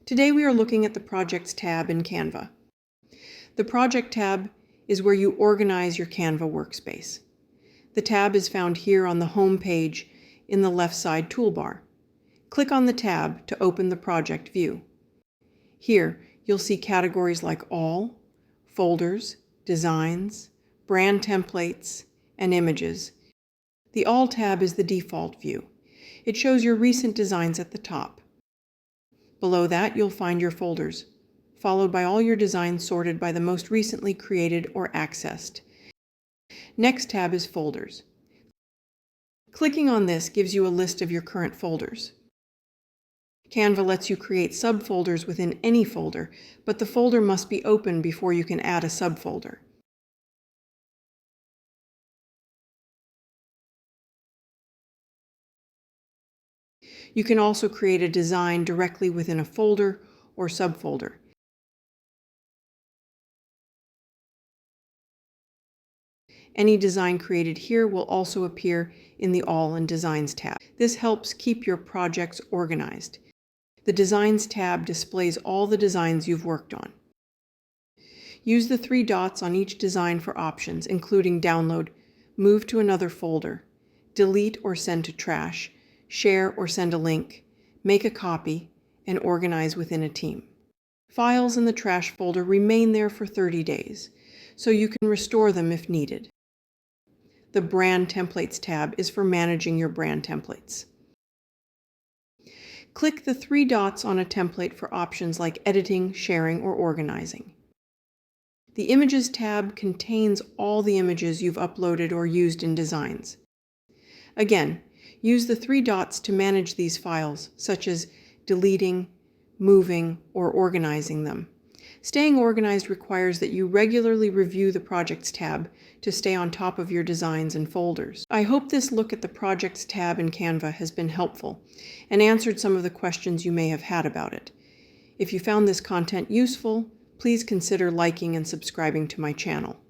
Today we are looking at the Projects tab in Canva. The Project tab is where you organize your Canva workspace. The tab is found here on the home page in the left side toolbar. Click on the tab to open the project view. Here you'll see categories like All, Folders, Designs, Brand Templates, and Images. The All tab is the default view. It shows your recent designs at the top. Below that, you'll find your folders, followed by all your designs sorted by the most recently created or accessed. Next tab is Folders. Clicking on this gives you a list of your current folders. Canva lets you create subfolders within any folder, but the folder must be open before you can add a subfolder. You can also create a design directly within a folder or subfolder. Any design created here will also appear in the All and Designs tab. This helps keep your projects organized. The Designs tab displays all the designs you've worked on. Use the 3 dots on each design for options, including download, move to another folder, delete or send to trash, share or send a link, make a copy, and organize within a team. Files in the trash folder remain there for 30 days, so you can restore them if needed. The Brand Templates tab is for managing your brand templates. Click the 3 dots on a template for options like editing, sharing, or organizing. The Images tab contains all the images you've uploaded or used in designs. Again, use the 3 dots to manage these files, such as deleting, moving, or organizing them. Staying organized requires that you regularly review the Projects tab to stay on top of your designs and folders. I hope this look at the Projects tab in Canva has been helpful and answered some of the questions you may have had about it. If you found this content useful, please consider liking and subscribing to my channel.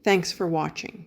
Thanks for watching.